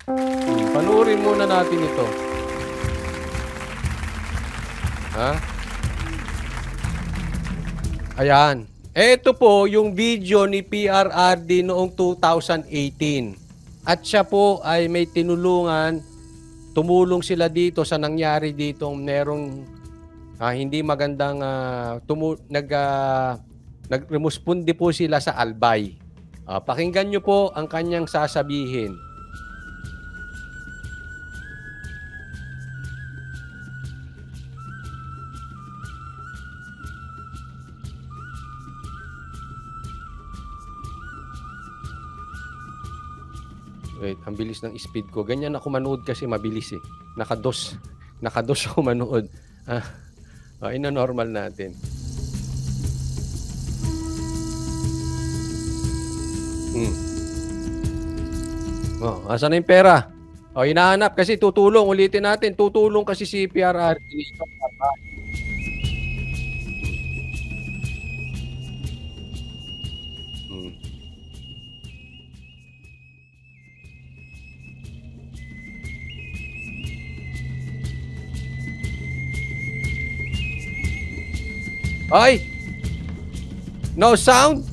Panuorin muna natin ito. Ha? Ayan. Ito po yung video ni PRRD noong 2018. At siya po ay may tinulungan, tumulong sila dito sa nangyari dito merong hindi magandang nagremuspondi po sila sa Albay. Pakinggan nyo po ang kanyang sasabihin. Wait, ang bilis ng speed ko. Ganyan ako manood kasi mabilis eh. Nakados ako manood. Ina-normal natin. Asan na yung pera? Hinahanap kasi tutulong. Ulitin natin. Tutulong kasi si PRRD. Ay! No sound?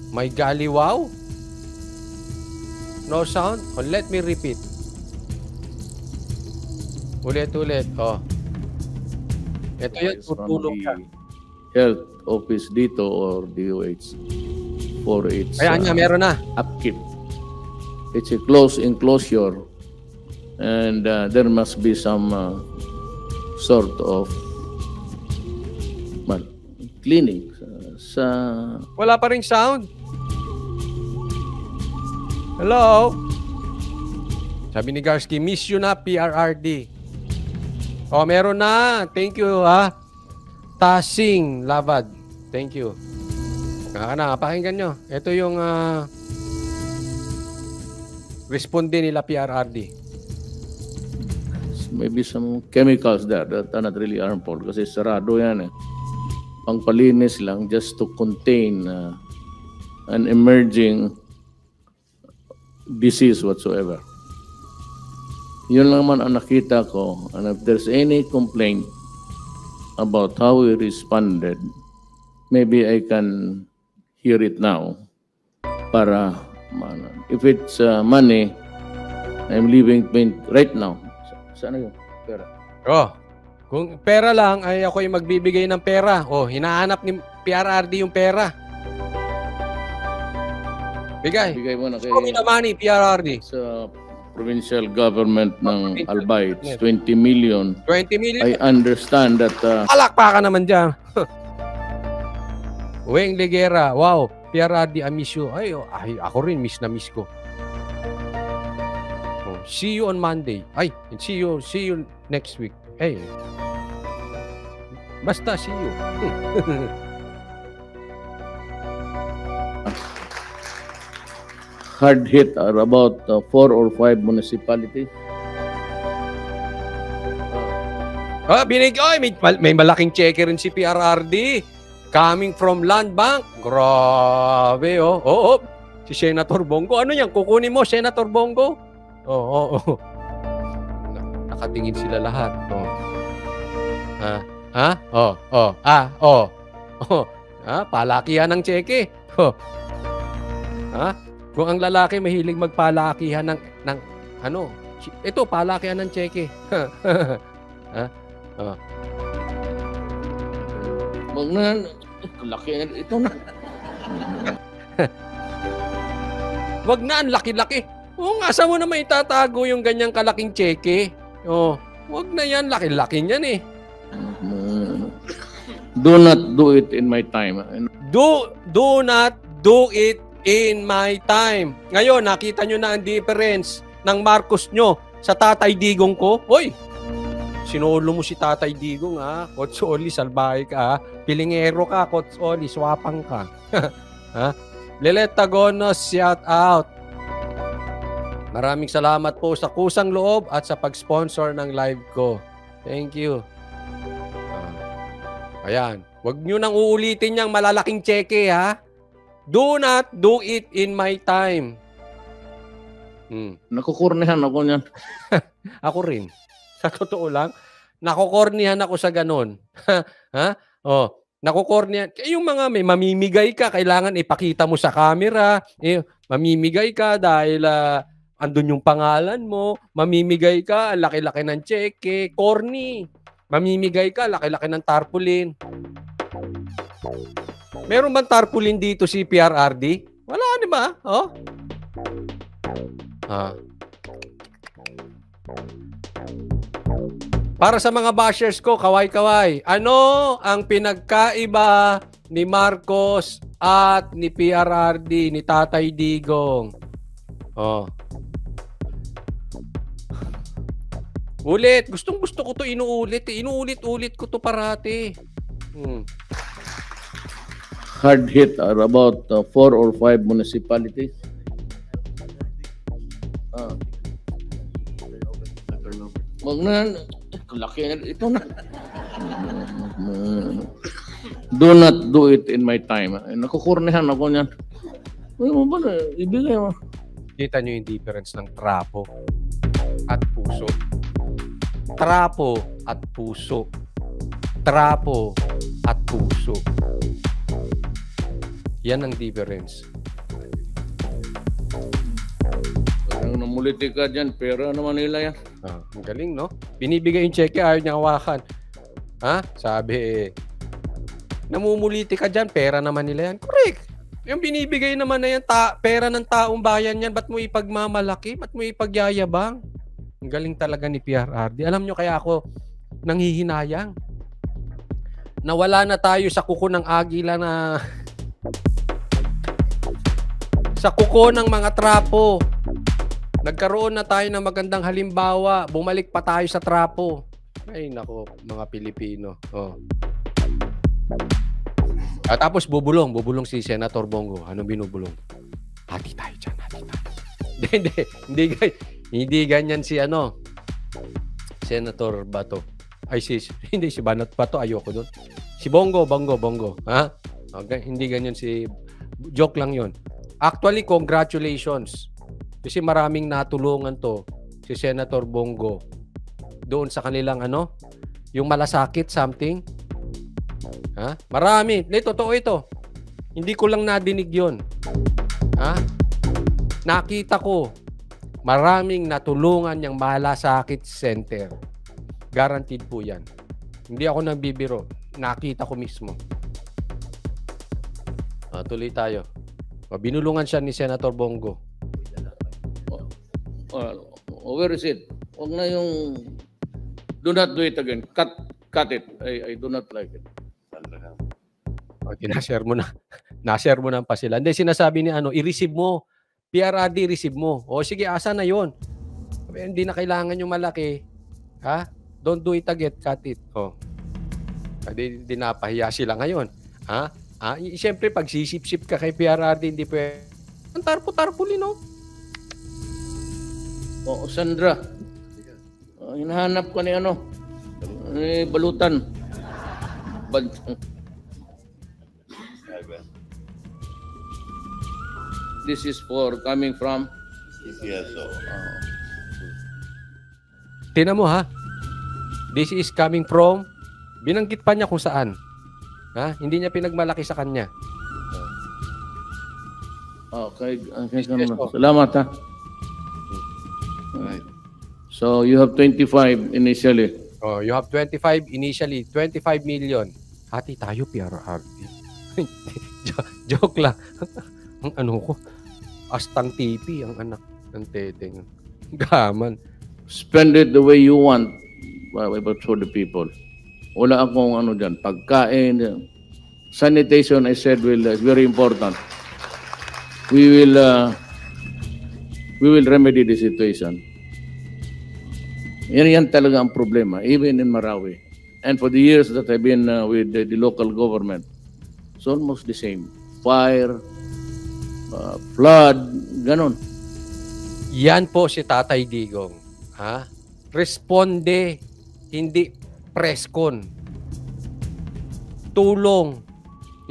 May galiwaw? No sound? Let me repeat. Ulit. Ito yun, tutulong ka. Health office dito or DOH for its meron na. upkeep. It's a close enclosure and there must be some sort of cleaning sa wala pa ring sound. Hello? Sabi ni Garski, miss you na PRRD. Meron na. Thank you Tasing Lavad. Thank you. Pakinggan nyo. Ito yung responde nila PRRD. Maybe some chemicals there that are not really harmful kasi sarado yan eh. Pangpalinis lang just to contain an emerging disease whatsoever. Yun lang man ang nakita ko, and if there's any complaint about how we responded, maybe I can hear it now para if it's money, I'm leaving right now. Saan yung pera? Kung pera lang, ay ako yung magbibigay ng pera. Hinahanap ni PRRD yung pera. Bigay mo na kay... Show me the money, PRRD. Sa provincial government ng Albay, it's 20 million. 20 million? I understand that... Palakpakan naman dyan. Weng Ligera, wow, PRRD, I miss you. Ay, ako rin, miss ko. See you on Monday. See you next week. Basta see you. Hard hit are about 4 or 5 municipalities. May malaking cheque rin si PRRD. Coming from Land Bank. Grabe, Si Senator Bongo. Ano yan? Kukunin mo, Senator Bongo? Nakatingin sila lahat. Palakihan ng cheque. Kung ang lalaki mahilig magpalakihan ng ito palakihan ng cheque. Wag na, laki ito na. Wag na, ang laki-laki. Asa mo naman itatago yung ganyang kalaking cheque? Wag na yan, laki-laki niyan eh. Do not do it in my time. Do not do it in my time. Ngayon, nakita nyo na ang difference ng Marcos nyo sa Tatay Digong ko. Sinolo mo si Tatay Digong Coach Oli, salbahe ka Pilingero ka, Coach Oli, swapang ka. Leleta Gonos, shout out. Maraming salamat po sa kusang loob at sa pag-sponsor ng live ko. Thank you. Ayan. Huwag nyo nang uulitin yung malalaking cheque, Do not do it in my time. Nakukurnihan ako niyan. Ako rin. Sa totoo lang, nakukornihan ako sa ganon. Ha? Oh, nakukornihan. Yung mga may mamimigay ka, kailangan ipakita mo sa camera. Mamimigay ka dahil andun yung pangalan mo. Mamimigay ka, laki-laki ng cheque. Corny. Mamimigay ka, laki-laki ng tarpaulin. Meron bang tarpaulin dito si PRRD? Wala, di ba? Oh? Para sa mga bashers ko, kaway-kaway. Ano ang pinagkaiba ni Marcos at ni PRRD, ni Tatay Digong? Oh. Ulit. Gustong-gusto ko to inuulit. Inuulit-ulit ko to parati. Hard hit are about 4 or 5 municipalities. Wag na, laki na ito na. Do not do it in my time. Nakukurnihan ako niyan. Uy, mo ba na, ibigay mo. Kita nyo yung difference ng trapo at puso. Trapo at puso. Trapo at puso. Yan ang difference. Ang namuliti ka dyan, pera naman nila yan. Ang galing, no? Binibigay yung cheque, ayaw niya hawakan. Ha? Sabi, namumuliti ka dyan, pera naman nila yan. Correct. Yung binibigay naman na yan, pera ng taong bayan yan, ba't mo ipagmamalaki? Ba't mo ipagyayabang? Ang galing talaga ni PRRD. Alam nyo kaya ako nanghihinayang. Nawala na tayo sa kuko ng agila na... sa kuko ng mga trapo. Nagkaroon na tayo ng magandang halimbawa. Bumalik pa tayo sa trapo. Ay, nako, mga Pilipino. Oh. Tapos bubulong si Senator Bongo. Anong binubulong? Hati tayo dyan, hati tayo. Hindi ganyan si Senator Bato. Ay, hindi si Banat Bato, ayoko doon. Si Bongo. Ha? Okay, hindi ganyan si... Joke lang yon. Actually, congratulations. Kasi maraming natulungan to si Senator Bongo doon sa kanilang yung malasakit something. Ha? Marami. Totoo ito. Hindi ko lang nadinig yon. Ha? Nakita ko maraming natulungan yung malasakit center. Guaranteed po yan. Hindi ako nagbibiro. Nakita ko mismo. Tuloy tayo. Binulungan siya ni Senator Bongo. Where is it? Huwag na yung do not do it again. Cut it. I do not like it. Okay, na-share mo na. Na-share mo na pa sila. Hindi, sinasabi ni i-receive mo. PRRD, receive mo. O sige, asa na yon? Hindi na kailangan yung malaki. Ha? Don't do it again. Cut it. O. Hindi napahiya sila ngayon. Ha? Siyempre, pag sisip-sip ka kay PRRD, hindi pwede. Ang tarpo-tarpuli, no? Sandra. Hinahanap ka ni balutan. This is for coming from CSO. Tingnan mo ha. This is coming from, binanggit pa niya kung saan. Ha? Hindi niya pinagmalaki sa kanya. Okay. Salamat ha. Right. So you have 25 initially. You have 25 initially. 25 million. Hati tayo, PRRD. Joke lang. Ang ko, astang TV ang anak ng teteng. Gaman. Spend it the way you want for the people. Wala akong dyan. Pagkain, sanitation, I said, is very important. We will remedy the situation. Yan talaga ang problema, even in Marawi. And for the years that I've been with the local government, it's almost the same. Fire, flood, ganon. Yan po si Tatay Digong. Ha? Responde, hindi press con. Tulong,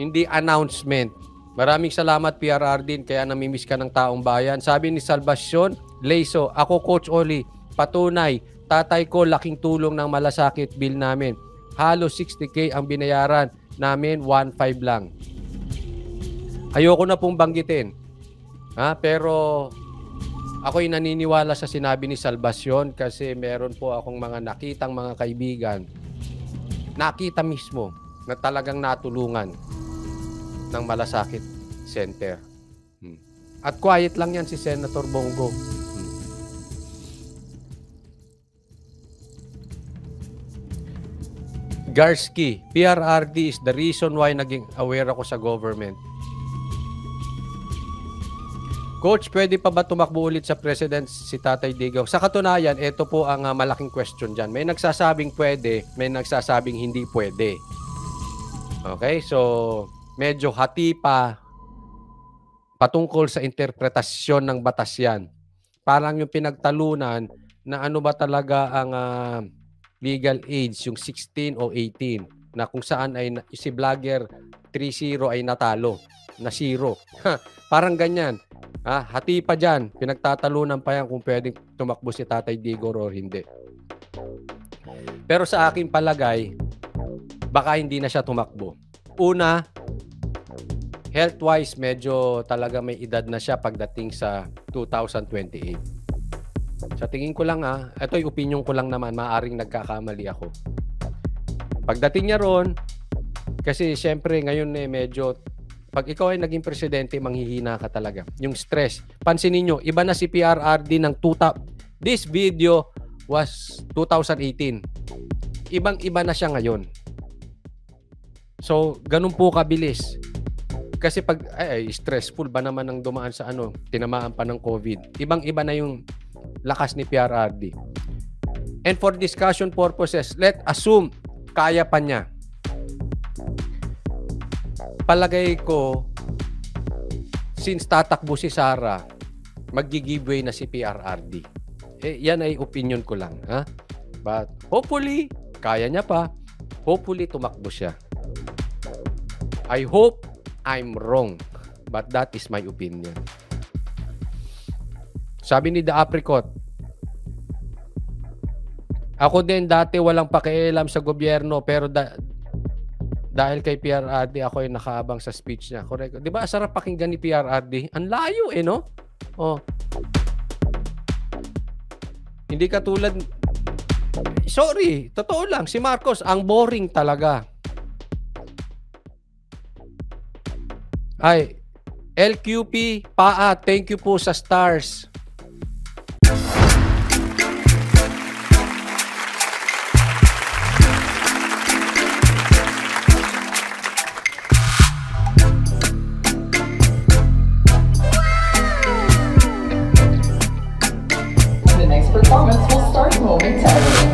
hindi announcement. Maraming salamat, PRRD, kaya namimiss ka ng taong bayan. Sabi ni Salvacion Leiso, ako Coach Oli, patunay, tatay ko laking tulong ng malasakit bill namin. Halos 60K ang binayaran namin, 1.5 lang. Ayoko na pong banggitin. Pero ako'y naniniwala sa sinabi ni Salvacion kasi meron po akong mga nakitang mga kaibigan, nakita mismo na talagang natulungan ng Malasakit Center. At quiet lang yan si Senator Bongo. Garski, PRRD is the reason why naging aware ako sa government. Coach, pwede pa ba tumakbo ulit sa president si Tatay Digong? Sa katunayan, ito po ang malaking question dyan. May nagsasabing pwede, may nagsasabing hindi pwede. Okay, so medyo hati pa patungkol sa interpretasyon ng batas yan. Parang yung pinagtalunan na ano ba talaga ang legal age, yung 16 o 18, na kung saan ay si vlogger 3-0 ay natalo, na 0. Parang ganyan. Hati pa dyan. Pinagtatalunan pa yan kung pwedeng tumakbo si Tatay Digong o hindi. Pero sa aking palagay, baka hindi na siya tumakbo. Una, health-wise, medyo talaga may edad na siya pagdating sa 2028. Sa tingin ko lang ito'y opinion ko lang naman, maaring nagkakamali ako. Pagdating niya ron, kasi syempre ngayon medyo, pag ikaw ay naging presidente, manghihina ka talaga. Yung stress. Pansinin nyo, iba na si PRRD ng this video was 2018. Ibang-iba na siya ngayon. So, ganun po kabilis. Kasi pag stressful ba naman ang dumaan sa tinamaan pa ng COVID. Ibang-iba na yung lakas ni PRRD. And for discussion purposes, let's assume kaya pa niya. Palagay ko, since tatakbo si Sara, mag-giveaway na si PRRD. Yan ay opinion ko lang. But hopefully, kaya niya pa. Hopefully, tumakbo siya. I hope I'm wrong, but that is my opinion. Sabi ni The Apricot, ako din dati walang pakialam sa gobyerno, pero dahil kay PRRD ako ay nakaabang sa speech niya. Correct. Di ba sarap pakinggan ni PRRD? Ang layo no? Hindi katulad, sorry, totoo lang, si Marcos, ang boring talaga. Ay, LQP, thank you po sa stars. The next performance will start momentarily.